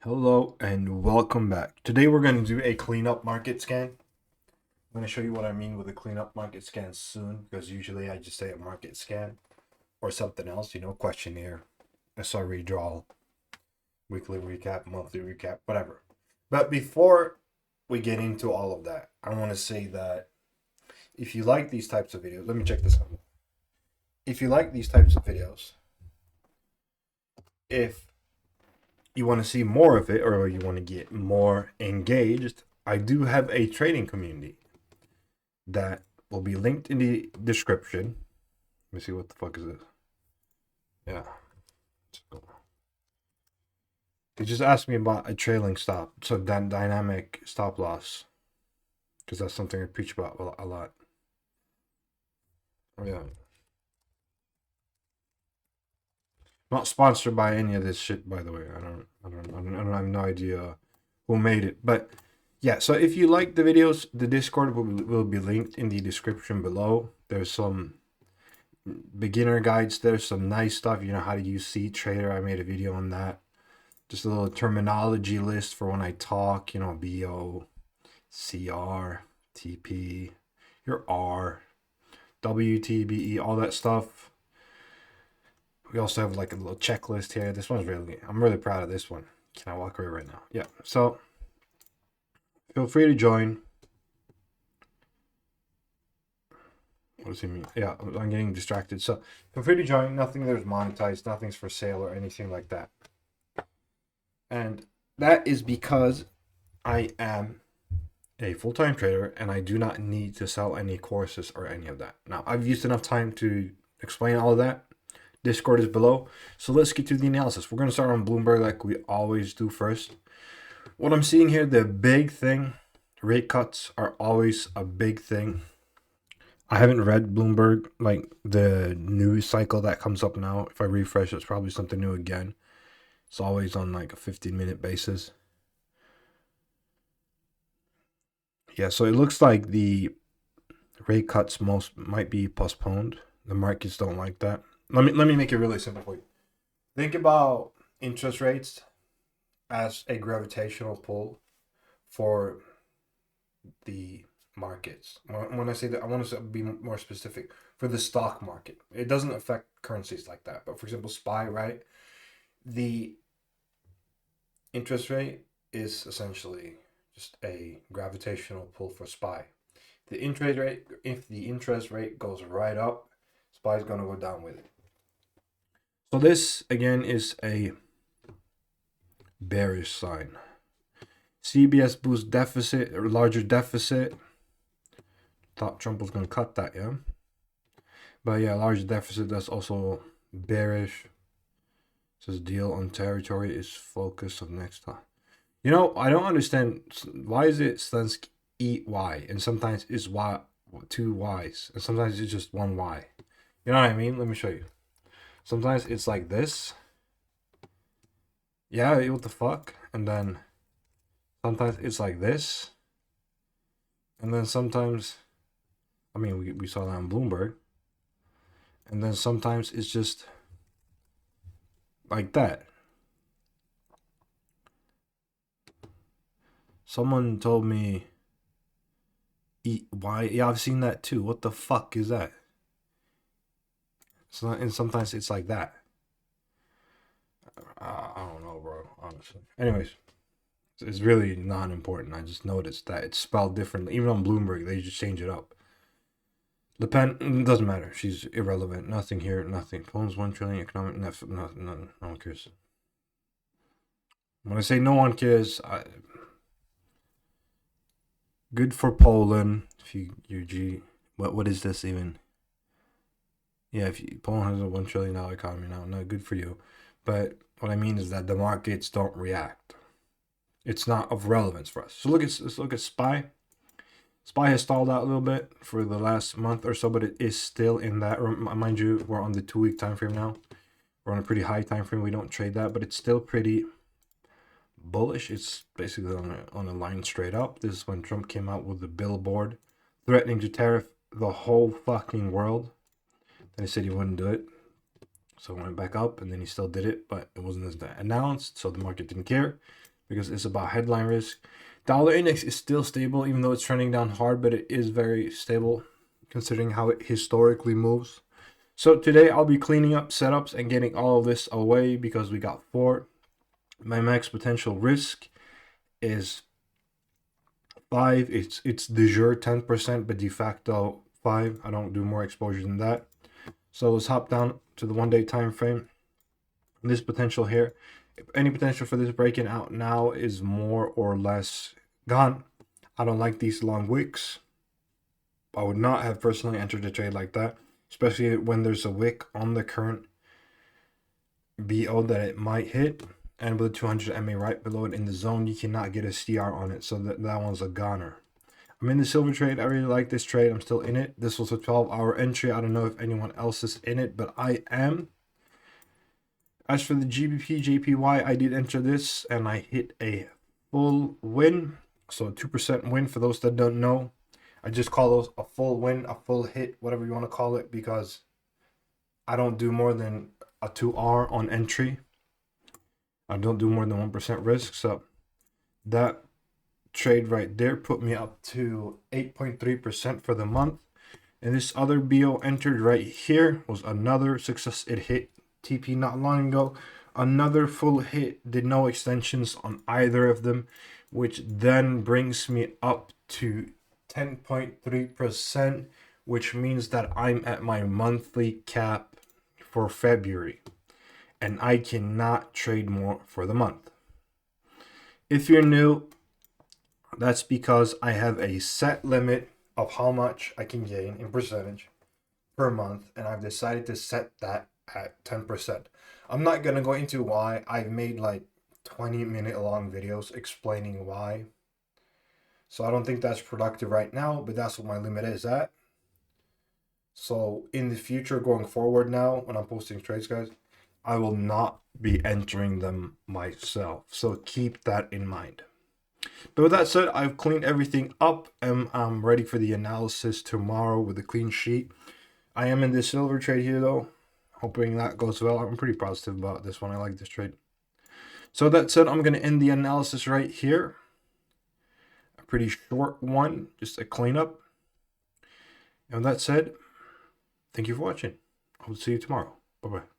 Hello and welcome back. Today we're going to do a cleanup market scan. I'm going to show you what I mean with a cleanup market scan soon, because usually I just say a market scan or something else, questionnaire, SRE draw, weekly recap, monthly recap, whatever. But before we get into all of that, I want to say that if you like these types of videos, let me check this out. If you like these types of videos, if you want to see more of it or you want to get more engaged, I do have a trading community that will be linked in the description. Let me see, what the fuck is this? Yeah. They just asked me about a trailing stop, so dynamic stop loss, because that's something I preach about a lot. Oh, yeah. Not sponsored by any of this shit, by the way. I have no idea who made it, but yeah. So if you like the videos, the Discord will be linked in the description below. There's some beginner guides. There's some nice stuff. How to use CTrader. I made a video on that. Just a little terminology list for when I talk. BO, CR, TP, your R, WTBE, all that stuff. We also have like a little checklist here. This one's I'm really proud of this one. Can I walk away right now? Yeah. So feel free to join. What does he mean? Yeah, I'm getting distracted. So feel free to join. Nothing there's monetized. Nothing's for sale or anything like that. And that is because I am a full-time trader and I do not need to sell any courses or any of that. Now, I've used enough time to explain all of that. Discord is below. So let's get to the analysis. We're going to start on Bloomberg like we always do first. What I'm seeing here, the big thing, rate cuts are always a big thing. I haven't read Bloomberg, like the news cycle that comes up now. If I refresh, it's probably something new again. It's always on like a 15-minute basis. Yeah, so it looks like the rate cuts might be postponed. The markets don't like that. Let me make it really simple for you. Think about interest rates as a gravitational pull for the markets. When I say that, I want to be more specific for the stock market. It doesn't affect currencies like that. But for example, SPY, right? The interest rate is essentially just a gravitational pull for SPY. The interest rate, if the interest rate goes right up, SPY is going to go down with it. So this again is a bearish sign. CBS boosts deficit or larger deficit. Thought Trump was going to cut that, yeah. But yeah, large deficit, that's also bearish. Says deal on territory is focus of next time. I don't understand. Why is it Slensk EY and sometimes it's Y, two Y's, and sometimes it's just one Y. You know what I mean? Let me show you. Sometimes it's like this. Yeah, what the fuck? And then sometimes it's like this. And then sometimes, we saw that on Bloomberg. And then sometimes it's just like that. Someone told me, why? Yeah, I've seen that too. What the fuck is that? So, and sometimes it's like that. I don't know, bro, honestly. Anyways, it's really not important. I just noticed that it's spelled differently. Even on Bloomberg, they just change it up. Le Pen, it doesn't matter. She's irrelevant. Nothing here, nothing. Owns 1 trillion economic, no one cares. When I say no one cares, good for Poland. If you what is this even? Yeah, Poland has a $1 trillion economy now, no, good for you. But what I mean is that the markets don't react. It's not of relevance for us. So let's look at SPY. SPY has stalled out a little bit for the last month or so, but it is still in that. Mind you, we're on the 2-week time frame now. We're on a pretty high time frame. We don't trade that, but it's still pretty bullish. It's basically on a line straight up. This is when Trump came out with the billboard threatening to tariff the whole fucking world. Then he said he wouldn't do it. So it went back up, and then he still did it, but it wasn't as announced, so the market didn't care. because it's about headline risk. Dollar index is still stable, even though it's trending down hard, but it is very stable considering how it historically moves. So today I'll be cleaning up setups and getting all of this away because we got 4. My max potential risk is 5. It's de jure 10%, but de facto 5. I don't do more exposure than that. So let's hop down to the 1-day time frame. This potential here, if any potential for this breaking out now is more or less gone. I don't like these long wicks. I would not have personally entered the trade like that, especially when there's a wick on the current BO that it might hit, and with a 200 MA right below it in the zone, you cannot get a CR on it, so that one's a goner. I'm in the silver trade. I really like this trade. I'm still in it. This was a 12-hour entry. I don't know if anyone else is in it, but I am. As for the GBP JPY, I did enter this and I hit a full win. So a 2% win for those that don't know. I just call those a full win, a full hit, whatever you want to call it, because I don't do more than a 2R on entry. I don't do more than 1% risk. So that trade right there put me up to 8.3% for the month. And this other BO entered right here was another success. It hit TP not long ago. Another full hit, did no extensions on either of them, which then brings me up to 10.3%, which means that I'm at my monthly cap for February, and I cannot trade more for the month. If you're new, that's because I have a set limit of how much I can gain in percentage per month, and I've decided to set that at 10%. I'm not going to go into why. I've made like 20-minute long videos explaining why. So I don't think that's productive right now, but that's what my limit is at. So in the future, going forward now, when I'm posting trades, guys, I will not be entering them myself. So keep that in mind. But with that said, I've cleaned everything up and I'm ready for the analysis tomorrow with a clean sheet. I am in this silver trade here though. Hoping that goes well. I'm pretty positive about this one. I like this trade. So that said, I'm going to end the analysis right here. A pretty short one, just a cleanup. And with that said, thank you for watching. I will see you tomorrow. Bye-bye.